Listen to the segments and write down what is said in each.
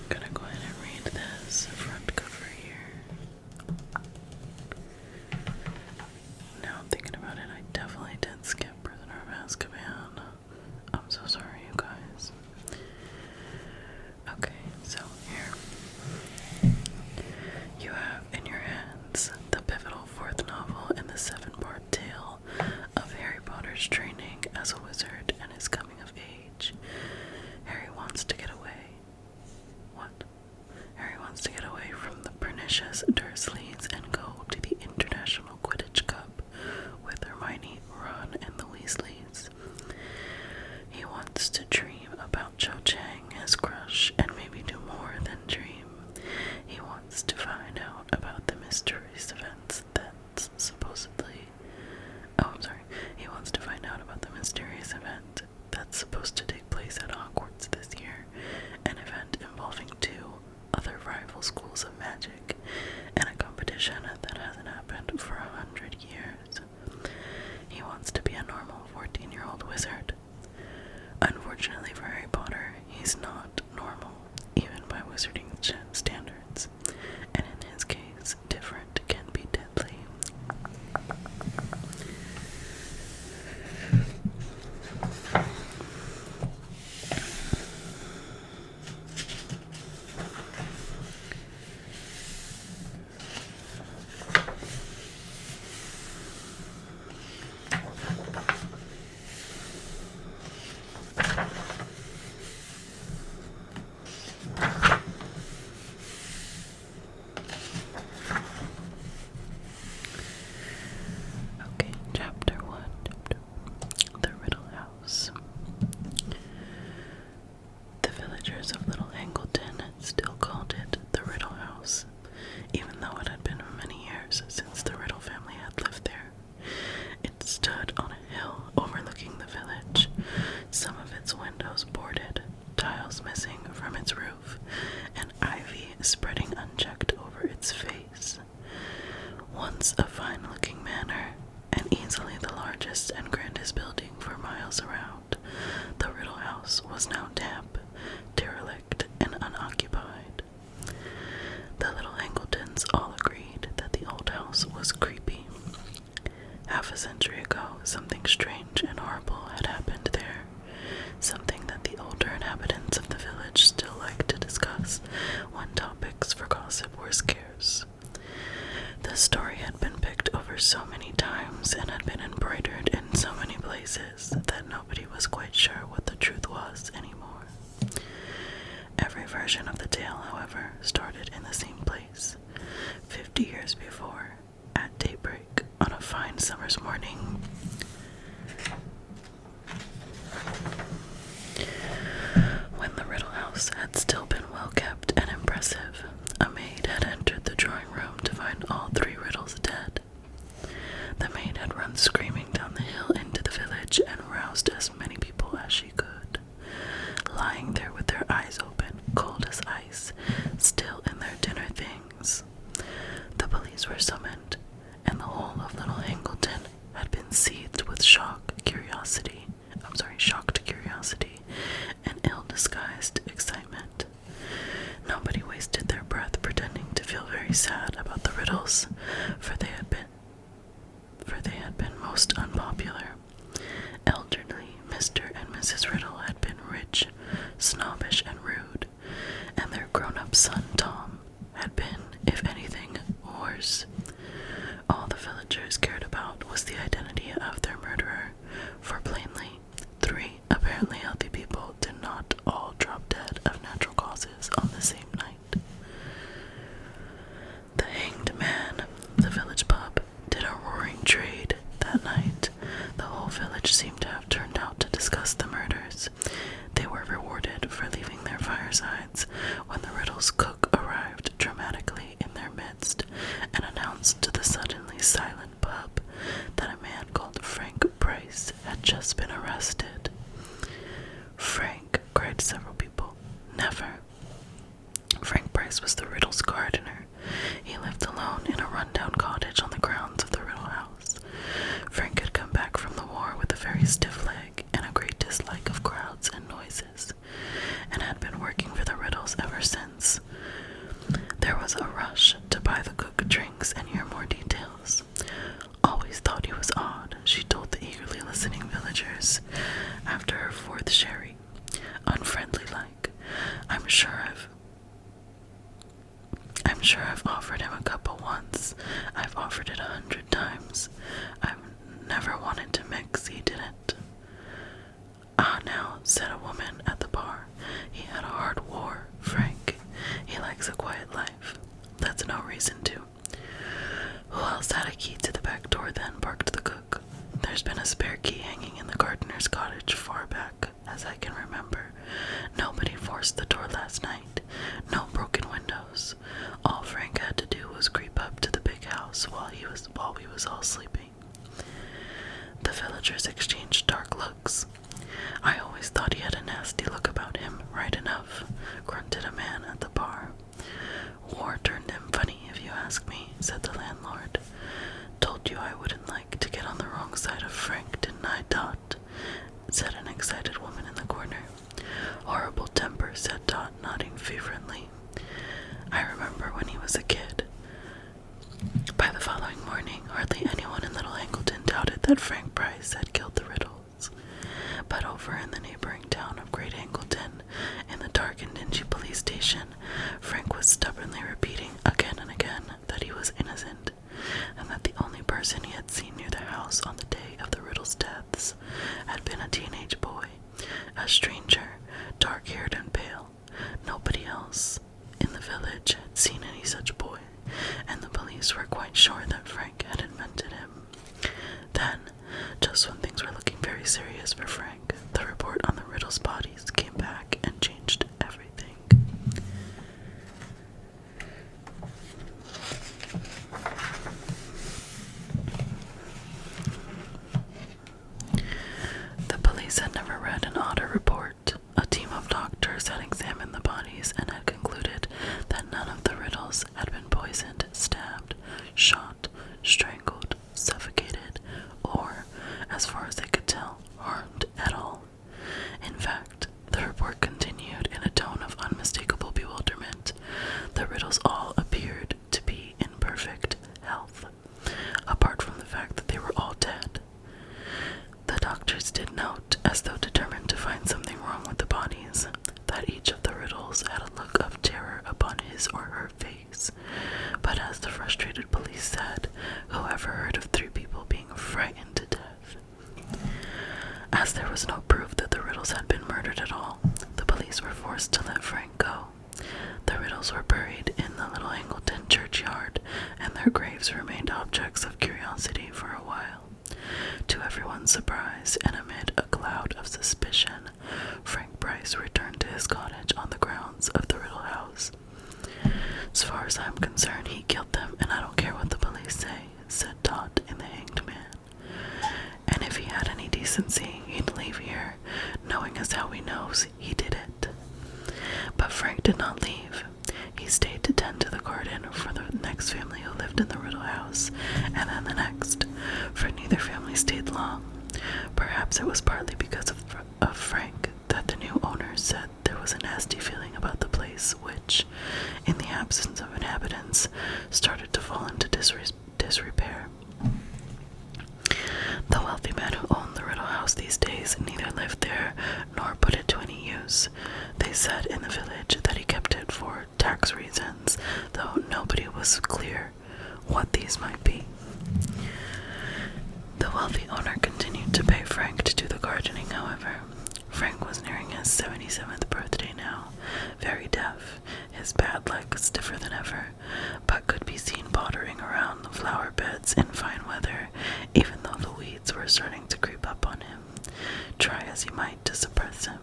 gonna go ahead and read this front cover here. Now I'm thinking about it, I definitely did skip Prisoner of Azkaban. I'm so sorry, you guys. Okay, so here you have in your hands the pivotal fourth novel in the 7-part tale of Harry Potter's training as a wizard and his coming of age. Harry wants to get away. What? Harry wants to get away from the pernicious Dursleys and go to the International Quidditch Cup with Hermione, Ron, and the Weasleys. He wants to dream about Cho Chang, his crush, and maybe do more than dream. He wants to find out about the mysterious events that supposedly... He wants to find out about the mysterious event that's supposed to take place at Hogwarts this year, an event involving 2 other rival schools of magic, and a competition that hasn't happened for 100 years. He wants to be a normal 14-year-old wizard. Unfortunately for Harry Potter, he's not normal, even by wizarding standards, and in his case, different can be deadly. Okay, chapter 1. The Riddle House. The villagers of Little Angleton still called it the Riddle House, even though it had been many years since the Riddle family had lived there. It stood on a hill overlooking the village, some of its windows boarded, tiles missing from its roof, and ivy spreading unchecked over its face. Once a fine-looking manor, and easily the largest and grandest building for miles around, the Riddle House was now damp, derelict, and unoccupied. The Little Angletons all agreed that the old house was creepy. Half a century ago, something strange and horrible had happened there, something that the older inhabitants of the village still liked to discuss when topics for gossip were scarce. The story had been picked over so many times and had been embroidered in so many places that nobody was quite sure what the truth was anymore. Every version of the tale, however, started in the same place, 50 years before, at daybreak on a fine summer's morning. When the Riddle House had still been well kept and impressive, a maid had entered the drawing room to find all 3 riddles dead. The maid had run screaming down the hill into the village and roused as many people as she could. Lying there with their eyes open, cold as ice, still in their dinner things. The police were summoned, and the whole of Little Angleton had been seethed with shocked curiosity, and ill-disguised excitement. Nobody wasted their breath pretending to feel very sad about the riddles, for they had been most unpopular. Elderly Mr. and Mrs. Riddle had been rich, snobbish, and rude, and their grown-up son Tom had been, if anything, worse. All the villagers cared about was the identity of their murderer, for plainly, 3 apparently healthy people did not all drop dead of natural causes on the same night. The Hanged Man, the village pub, did a roaring trade that night. The whole village seemed to have turned out to discuss the murders. They were rewarded for leaving their firesides when the Riddle's cook arrived dramatically in their midst and announced to the suddenly silent pub that a man called Frank Bryce had just been arrested. "Frank," cried several people. "Never." Frank Bryce was the Riddle's gardener. He lived alone in a rundown cottage on the grounds of the Riddle House. Frank had come back from the war with a very stiff leg and a great dislike of crowds and noises, and had been working for the Riddles sure I've offered him a cuppa once. I've offered it 100 times. I've never wanted to mix, he didn't. Ah, now, said a woman at the bar. He had a hard war, Frank. He likes a quiet life. That's no reason to. Who else had a key to the back door then? Barked the cook. There's been a spare key hanging in the gardener's cottage far back as I can remember. Nobody forced the door last night. No broken windows. All Frank had to do was creep up to the big house while we was all sleeping. The villagers exchanged dark looks. I always thought he had a nasty look about him, right enough, grunted a man at the bar. War turned him funny, if you ask me, said the landlord. Told you I wouldn't like to get on the wrong side of Frank, didn't I, Dot? Said an excited woman in the corner. Horrible temper, said Dot, nodding fervently. I remember when he was a kid. By the following morning, hardly anyone in Little Angleton doubted that Frank Bryce had killed the Riddles. But over in the neighboring town of Great Angleton, in the dark and dingy police station, Frank was stubbornly repeating again and again that he was innocent, and that the only person he had seen near the house on the day of the Riddles' deaths had been a teenage boy, a stranger, dark-haired and pale. Nobody else in the village had seen any such boy, and the police were quite sure that Frank had invented him. Then, just when things were looking very serious for Frank, the report on the Riddles' bodies came back and changed everything. The police had never read an odder report. A team of doctors had examined the bodies and had concluded that none of the Riddles had been poisoned, stabbed, shot, strangled, suffocated, or, as far as they could tell, harmed at all. In fact, the report continued in a tone of unmistakable bewilderment. The Riddles all appeared to be in perfect health, apart from the fact that they were all dead. The doctors did note, as though determined to find something wrong with the bodies, that each of the Riddles had a look of terror upon his or her face. But as the frustrated police said, whoever heard of 3 people being frightened to death? As there was no proof that the Riddles had been murdered at all, the police were forced to let Frank go. The Riddles were buried in the Little Angleton churchyard, and their graves remained objects of curiosity for a while. To everyone's surprise, and amid a cloud of suspicion, Frank Bryce returned to his cottage on the grounds of the Riddle house. As far as I'm concerned, he killed them, and I don't care what the police say, said Dot in the Hanged Man. And if he had any decency, he'd leave here, knowing as how he knows he did it. But Frank did not leave. He stayed to tend to the garden for the next family who lived in the Riddle house, and then the next, for neither family stayed long. Perhaps it was partly because of Frank that the new owner said there was a nasty feeling about the place which, in the absence of inhabitants, started to fall into disrepair. The wealthy man who owned the Riddle house these days neither lived there nor put it to any use. They said in the village that he kept it for tax reasons, though nobody was clear what these might be. The wealthy owner continued to pay Frank to do the gardening, however. Frank was nearing his 77th birthday now, very deaf, his bad leg stiffer than ever, but could be seen pottering around the flower beds in fine weather, even though the weeds were starting to creep up on him, try as he might to suppress him.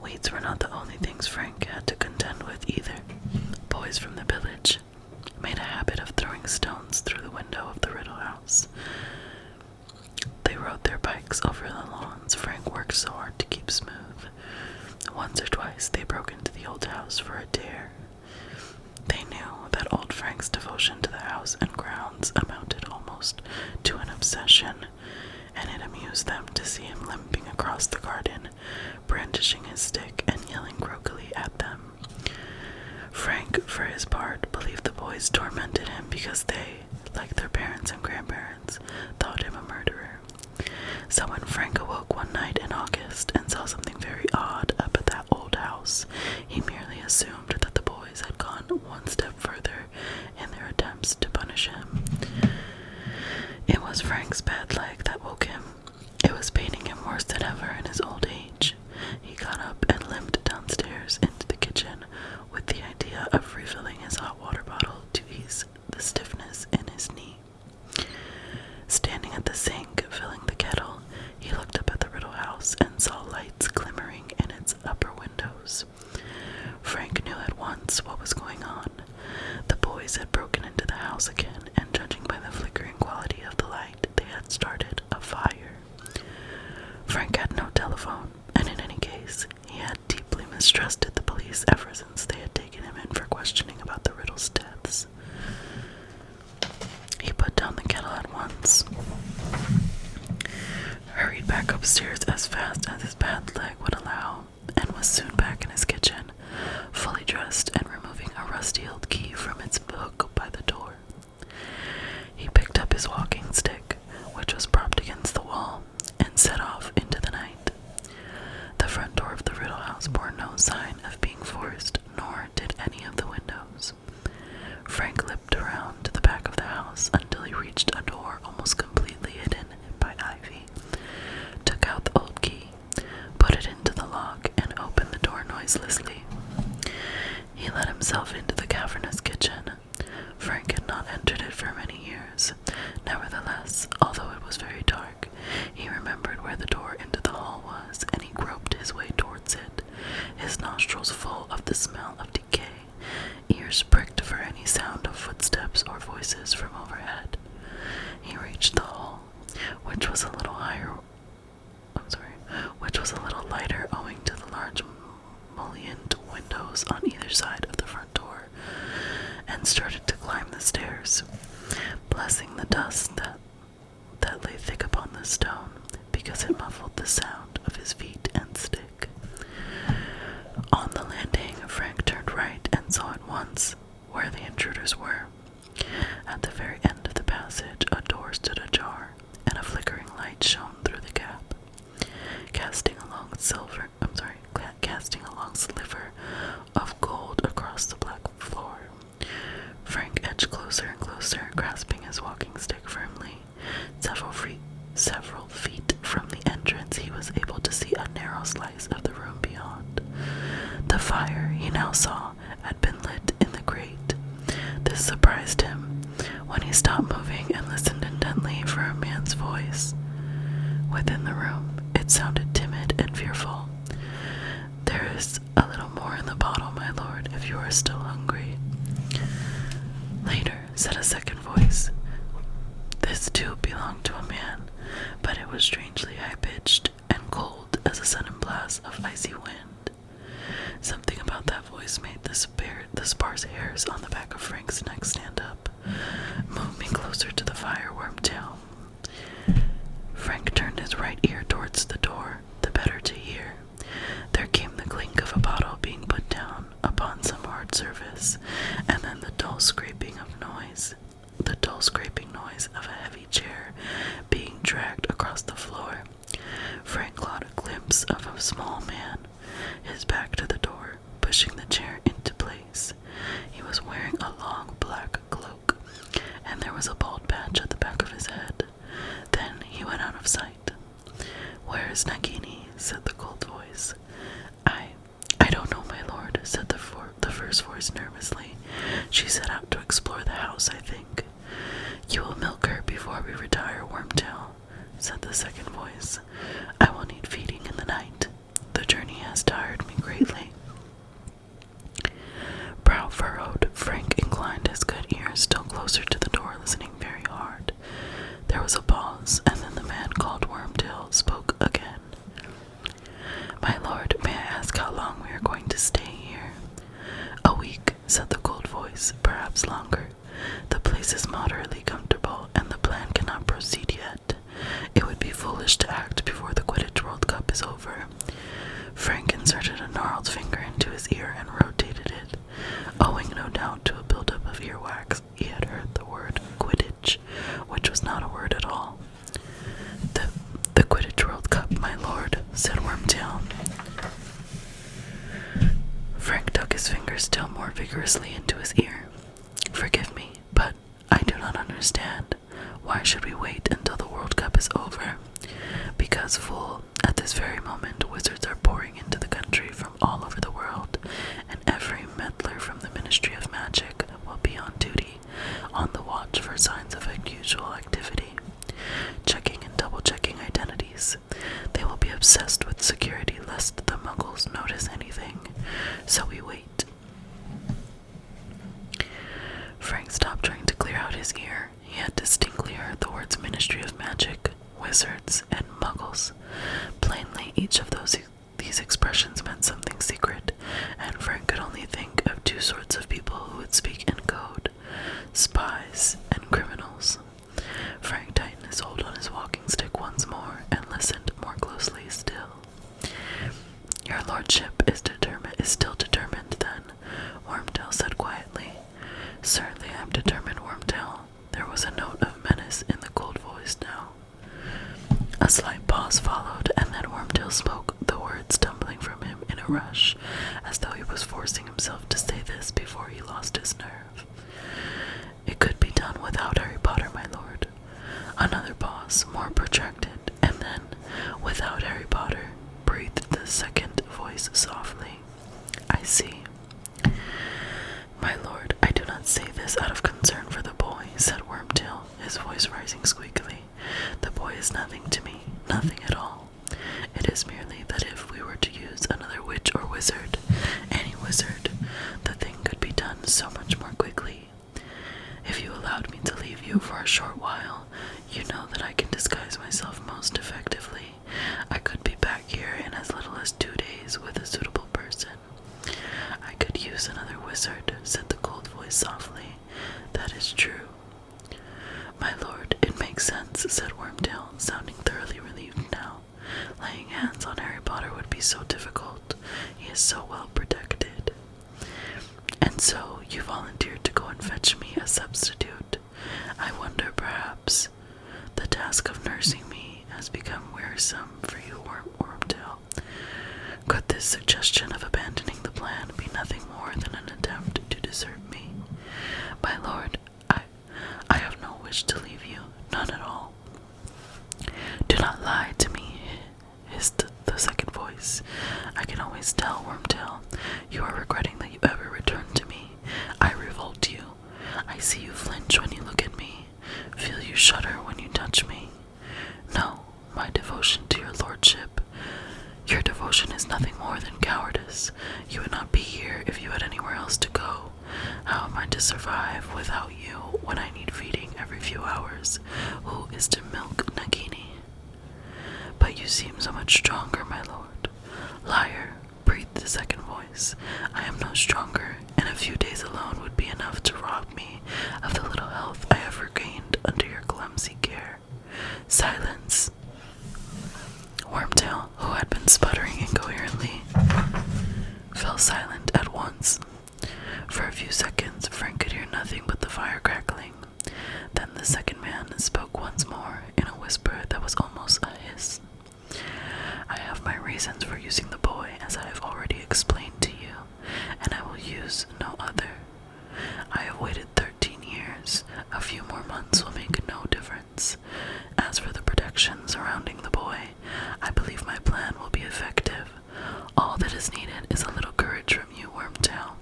Weeds were not the only things Frank had to contend with either. Boys from the village made a habit of throwing stones through the window of the Riddle house. They rode their bikes over the lawns Frank worked so hard to keep smooth. Once or twice they broke into the old house for a dare. They knew that old Frank's devotion to the house and grounds amounted almost to an obsession, and it amused them to see him limping across the garden, brandishing his stick and yelling croakily at them. Frank, for his part, believed the boys tormented him because they, like their parents and grandparents, thought him a murderer. So when Frank awoke one night in August and saw something very odd up at that old house, mistrusted the police ever since they had taken him in for questioning about the Riddle's deaths. He put down the kettle at once, hurried back upstairs as fast as his bad leg would allow, and was soon back in his kitchen, fully dressed and removing a rusty old key from its hook by the door. He picked up his walking stick, which was propped against the wall, and set off into the night. The front door of the Riddle house bore no sign of being forced, nor did any of the windows. Frank limped around to the back of the house until he reached a door almost completely hidden by ivy, took out the old key, put it into the lock, and opened the door noiselessly. He let himself into the cavernous kitchen. Frank had not entered it for many years. Nevertheless, although it was very dark, he remembered where the door into the hall was, and he groped his way towards it, his nostrils full of the smell of decay, ears pricked for any sound of footsteps or voices from overhead. He reached the hall, which was a little lighter owing to the large mullioned windows on either side of the front door, and started to climb the stairs, blessing the dust that lay thick upon the stone, because it muffled the sound of his feet and stick. On the landing, Frank turned right and saw at once where the intruders were. At the very end of the passage, a door stood ajar, and a flickering light shone through the gap, casting a long sliver of gold across the black floor. Frank edged closer and closer, grasping his walking stick firmly. Several feet from the entrance, he was able to see a narrow slice of the room beyond. The fire, he now saw, had been lit in the grate. This surprised him. When he stopped moving and listened intently for a man's voice within the room, it sounded timid and fearful. "There is a little more in the bottle, my lord, if you are still hungry." "Later," said a second voice. This too belonged to a man, but it was strangely high-pitched and cold as a sudden blast of icy wind. Something about that voice made the sparse hairs on the back of Frank's neck stand up. "Move me closer to the fire, Wormtail." Frank turned his right ear towards the door, the better to hear. There came the clink of a bottle being put down upon some hard surface, and then the dull scraping noise of a heavy chair being dragged across the floor. Frank caught a glimpse of a small man, his back to the door, pushing the chair into place. He was wearing a long black cloak, and there was a bald patch at the back of his head. Then he went out of sight. "Where is Nagini?" said the cold voice. I don't know, my lord," said the first voice nervously. "She set out to explore the house, I think." "You will milk her before we retire, Wormtail," said the second voice. "I will need feeding in the night. The journey has tired me greatly." Brow furrowed, Frank inclined his good ear still closer to the door, listening very hard. There was a pause, and then the man called Wormtail spoke again. "My lord, may I ask how long we are going to stay here?" "A week," said the cold voice, "perhaps longer. The place is moderately comfortable, and the plan cannot proceed yet. It would be foolish to act before the Quidditch World Cup is over." Frank inserted a gnarled finger into his ear and rotated it. Owing no doubt to a buildup of earwax, he had heard the word Quidditch, which was not a word at all. The Quidditch World Cup, my lord," said Wormtail. Frank dug his finger still more vigorously into his ear. "Forgive me, but I do not understand. Why should we wait until the World Cup is over?" "Because, fool, at this very moment wizards are pouring into the country from all over the world, and every meddler from the Ministry of Magic will be on duty, on the watch for signs of unusual activity, checking and double-checking identities. They will be obsessed with security lest the Muggles notice anything, so we wait." Frank stopped trying to clear out his ear. He had distinctly heard the words Ministry of Magic, wizards, and Muggles. Plainly, each of these expressions meant something secret, forcing himself to say this before he lost his nerve. It could be done without Harry Potter, my lord. Another pause, more protracted, and then, without Harry Potter, breathed the second voice softly. I see. My lord, I do not say this out of concern for the boy, said Wormtail, his voice rising squeakily. The boy is nothing to me, nothing at all. It is merely that if we were to use another witch or wizard, any wizard, the thing could be done so much more quickly. If you allowed me to leave you for a short while, you know that I can disguise myself most effectively. I could be back here in as little as 2 days with a suitable person. I could use another wizard, said the cold voice softly. That is true. My lord, it makes sense, said Wormtail, sounding thoroughly relieved now. Laying hands on Harry Potter would be so difficult. He is so well protected. And so you volunteered to go and fetch me a substitute. I wonder, perhaps, the task of nursing me has become wearisome for you, Wormtail. Could this suggestion of abandoning the plan be nothing more than an attempt to desert me? My lord, I have no wish to leave you, none at all. Do not lie to me, hissed the second voice. I can always tell, Wormtail. You are regretting that you ever returned to me. I revolt you. I see you flinch when you look at me, feel you shudder when you touch me. No, my devotion to your lordship. Your devotion is nothing more than cowardice. You would not be here if you had anywhere else to go. How am I to survive without you when I need feeding every few hours? Who is to milk Nagini? But you seem so much stronger, my lord. Liar, breathed the second voice. I am no stronger, and a few days alone would be enough to rob me of the little health I have regained under your clumsy care. Silence. Wormtail, who had been sputtering incoherently, fell silent at once. For a few seconds, Frank could hear nothing but the fire crackling. Then the second man spoke once more, in a whisper that was almost a hiss. I have my reasons for using the boy, as I have already explained to you, and I will use no other. I have waited 13 years. A few more months will make no difference. As for the protection surrounding the boy, I believe my plan will be effective. All that is needed is a little courage from you, Wormtail.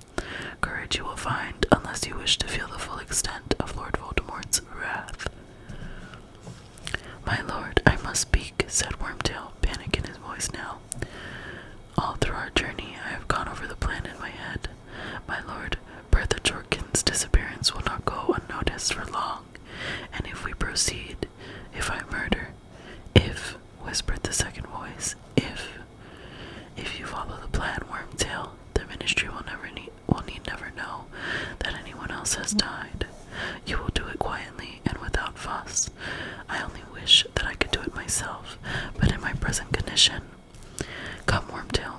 Courage you will find unless you wish to feel the full extent of Lord Voldemort's wrath. My lord, I must speak, said Wormtail, panic in his voice now. All through our journey, I have gone over the plan in my head. My lord, Bertha Jorkin's disappearance will not go unnoticed for long, and if we proceed, if I murder, if, whispered the second voice, if you follow the plan, Wormtail, the Ministry will need never know that anyone else has died. You will do it quietly and without fuss. I only wish that I could do it myself, but in my present condition. Come, Wormtail.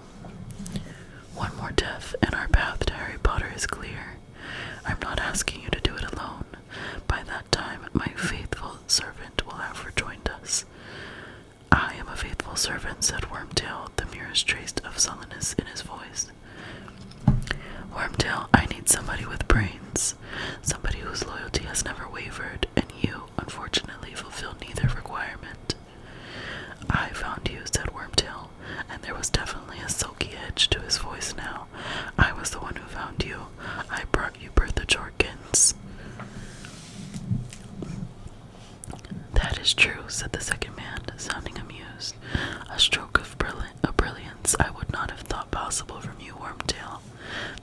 One more death, and our path to Harry Potter is clear. I'm not asking you to do it alone. By that time, my faithful servant will have rejoined us. I am a faithful servant, said Wormtail, the merest trace of sullenness in his voice. Wormtail, I need somebody with brains, somebody whose loyalty has never wavered, and you, unfortunately, fulfill neither requirement. I found you, said Wormtail, and there was definitely a sulky edge to his voice now. I was the one who found you. I brought you Bertha Jorkins. That is true, said the second man, sounding amused. A stroke of brilliance I would not have thought possible from you, Wormtail.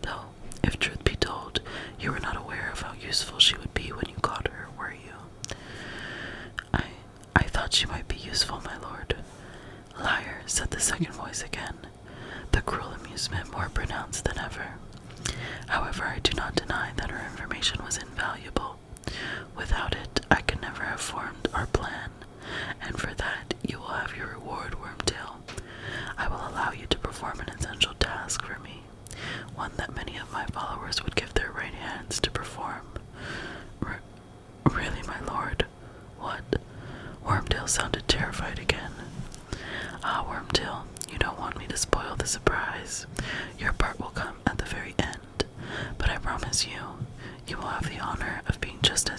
Though, if truth be told, you were not aware of how useful she would be when you caught her, were you? I thought she might be useful, my lord. Liar, said the second voice again, the cruel amusement more pronounced than ever. However, I do not deny that her information was invaluable. Without it, I could never have formed our plan, and for that you will have your reward, Wormtail. I will allow you to perform an essential task for me, one that many of my followers would give their right hands to perform. Really, my lord? What? Wormtail sounded terrified again. Ah, Wormtail, you don't want me to spoil the surprise. Your part will come at the very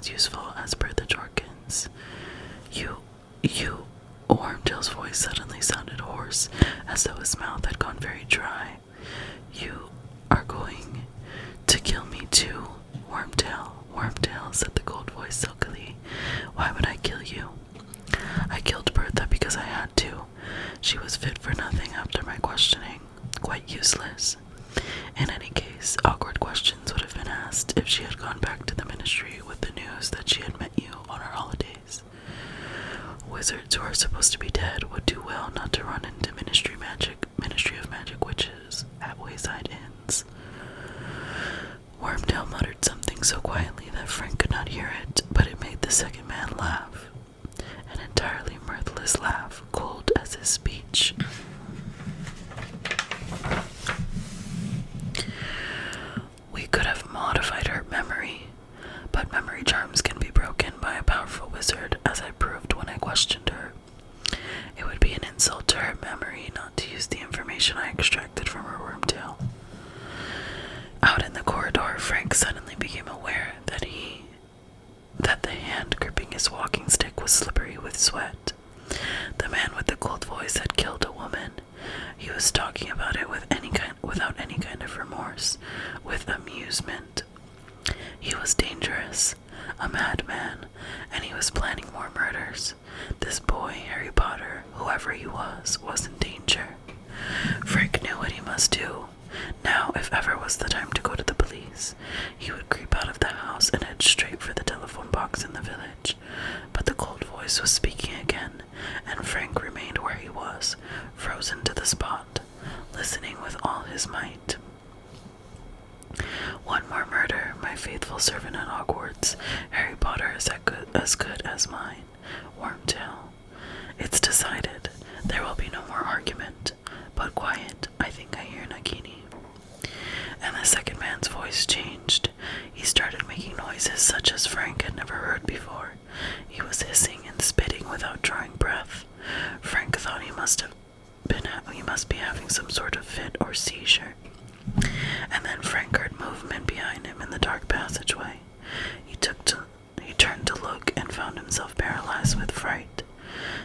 as useful as Bertha Jorkins. You, Wormtail's voice suddenly sounded hoarse, as though his mouth had gone very dry. You are going to kill me too, Wormtail, said the cold voice silkily. Why would I kill you? I killed Bertha because I had to. She was fit for nothing after my questioning, quite useless. In any case, awkward questions would have been asked if she had gone back to the ministry with the news that she had met you on her holidays. Wizards who are supposed to be dead would do well not to run into Ministry of Magic witches at wayside inns. Wormtail muttered something so quietly that Frank could not hear it, but it made the second man laugh. An entirely mirthless laugh, cold as his speech. We could have modified her memory, but memory charms can be broken by a powerful wizard, as I proved when I questioned her. It would be an insult to her memory not to use the information I extracted from her Wormtail. Out in the corridor, Frank suddenly became aware that the hand gripping his walking stick was slippery with sweat. The man with the cold voice had killed a woman. He was talking about it without any kind of remorse, with amusement. He was dangerous, a madman, and he was planning more murders. This boy, Harry Potter, whoever he was in danger. Frank knew what he must do. Now, if ever was the time to go to the police, he would creep out of the house and head straight for the telephone box in the village. But the cold voice was speaking again, and Frank remained where he was, frozen to the spot, listening with all his might. One more murder, my faithful servant at Hogwarts. Harry Potter is as good as mine. Wormtail. It's decided. There will be no more argument. But quiet, I think I hear Nagini. And the second man's voice changed. He started making noises such as Frank had never heard before. He was hissing and spitting without drawing breath. Frank thought he must be having some sort of fit or seizure. And then Frank heard movement behind him in the dark passageway. He turned to look and found himself paralyzed with fright.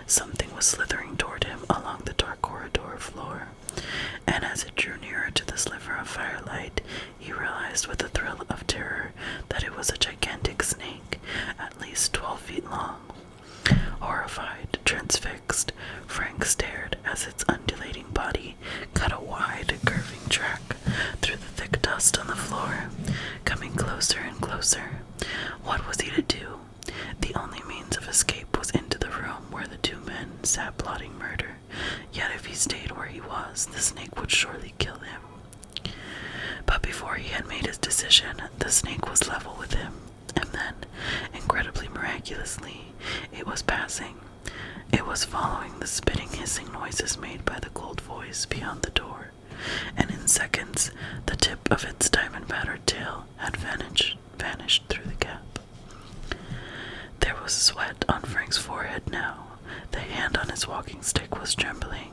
Something was slithering toward him along the dark corridor floor, and as it drew nearer to the sliver of firelight, he realized with a thrill of terror that it was a gigantic snake, at least 12 feet long. Horrified, transfixed, Frank stared as its undulating body cut a wide, curving track through the thick dust on the floor, coming closer and closer. What was he to do? The only means of escape was into the room where the two men sat plotting murder. Yet if he stayed where he was, the snake would surely kill him. But before he had made his decision, the snake was level with him, and then, incredibly miraculously, it was passing. It was following the spitting, hissing noises made by the cold voice beyond the door, and in seconds, the tip of its diamond-battered tail had vanished through the gap. There was sweat on Frank's forehead now. The hand on his walking stick was trembling.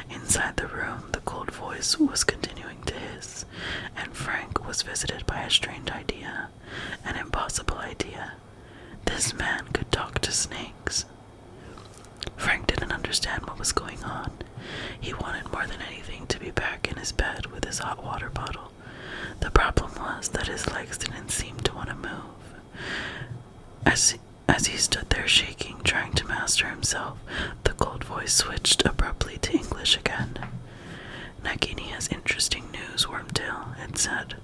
Inside the room, the cold voice was continuing to hiss, and Frank was visited by a strange idea, an impossible idea. This man could talk to snakes. Frank didn't understand what was going on. He wanted more than anything to be back in his bed with his hot water bottle. The problem was that his legs didn't seem to want to move. As he stood there shaking, trying to master himself, the cold voice switched abruptly to English again. Nagini has interesting news, Wormtail, it said.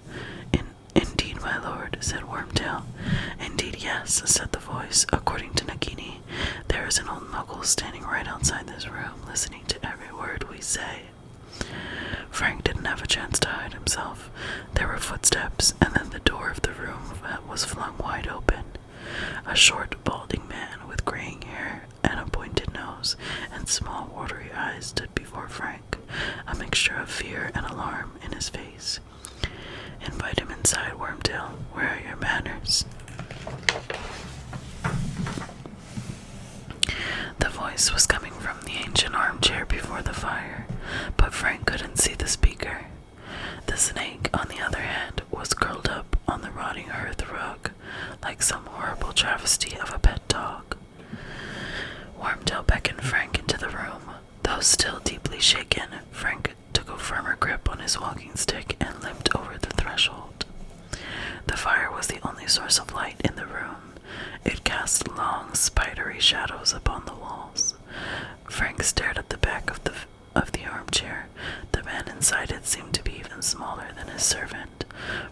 Indeed, my lord, said Wormtail. Indeed, yes, said the voice. According to Nagini, there is an old muggle standing right outside this room, listening to every word we say. Frank didn't have a chance to hide himself. There were footsteps, and then the door of the room was flung wide open. A short, balding man with graying hair and a pointed nose and small, watery eyes stood before Frank, a mixture of fear and alarm in his face. Invite him inside, Wormtail. Where are your manners? The voice was coming from the ancient armchair before the fire, but Frank couldn't see the speaker. The snake, on the other hand, was curled up on the rotting hearth rug, like some horrible only source of light in the room. It cast long, spidery shadows upon the walls. Frank stared at the back of the armchair. The man inside it seemed to be even smaller than his servant,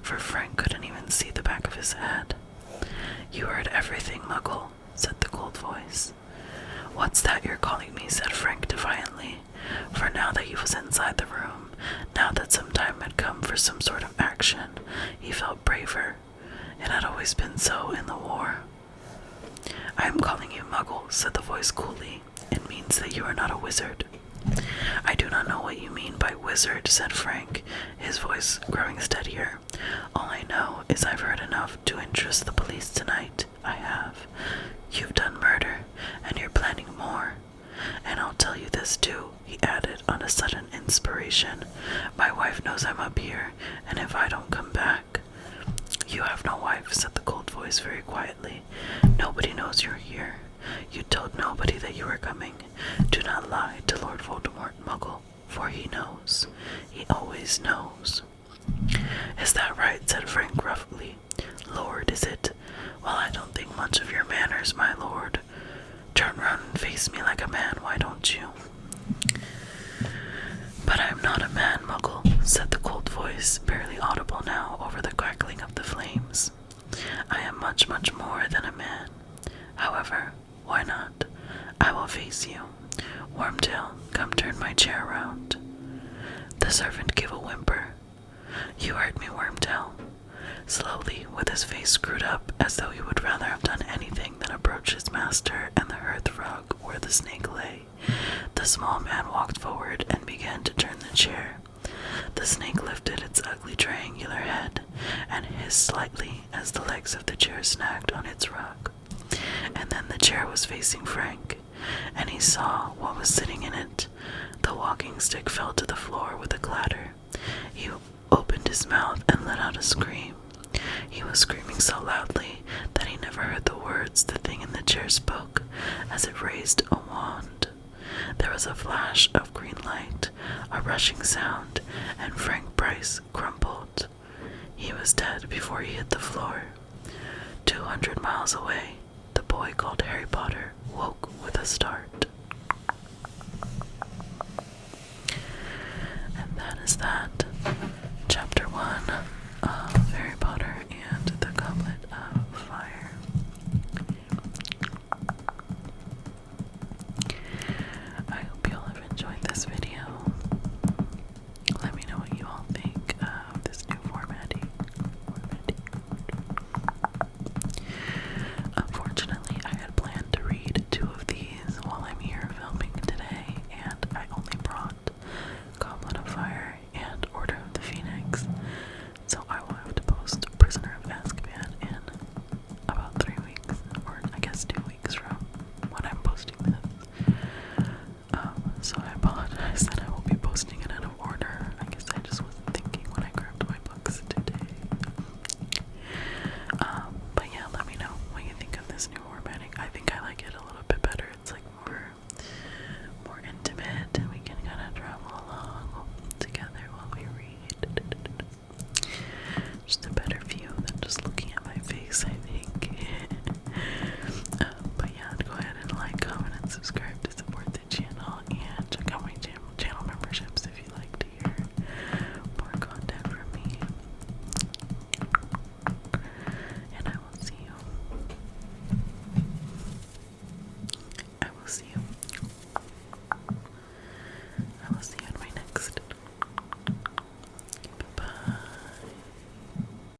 for Frank couldn't even see the back of his head. "You heard everything, Muggle," said the cold voice. "What's that you're calling me?" said Frank defiantly, for now that he was inside the room, now that some time had come for some sort of action, he felt braver. It had always been so in the war. "I am calling you Muggle," said the voice coolly. "It means that you are not a wizard." "I do not know what you mean by wizard," said Frank, his voice growing steadier. "All I know is I've heard enough to interest the police tonight. I have. You've done murder, and you're planning more. And I'll tell you this too," he added on a sudden inspiration. "My wife knows I'm up here, and if I don't come back—" "You have no wife," said the cold voice very quietly. "Nobody knows you're here. You told nobody that you were coming. Do not lie to Lord Voldemort, Muggle, for he knows. He always knows." "Is that right?" said Frank roughly. "Lord, is it? Well, I don't think much of your manners, my lord. Turn round and face me like a man, why don't you?" "But I'm not a man, Muggle," said the cold voice, barely audible now over the crackling of the flames. "I am much, much more than a man. However, why not? I will face you. Wormtail, come turn my chair around." The servant gave a whimper. "You heard me, Wormtail." Slowly, with his face screwed up as though he would rather have done anything than approach his master and the hearth rug where the snake lay, the small man walked forward and began to turn the chair. The snake lifted its ugly triangular head and hissed slightly as the legs of the chair snagged on its rug. And then the chair was facing Frank, and he saw what was sitting in it. The walking stick fell to the floor with a clatter. He opened his mouth and let out a scream. He was screaming so loudly that he never heard the words the thing in the chair spoke as it raised a wand. There was a flash of green light, a rushing sound, and Frank Bryce crumpled. He was dead before he hit the floor. 200 miles away, the boy called Harry Potter woke with a start. And that is that. Chapter 1.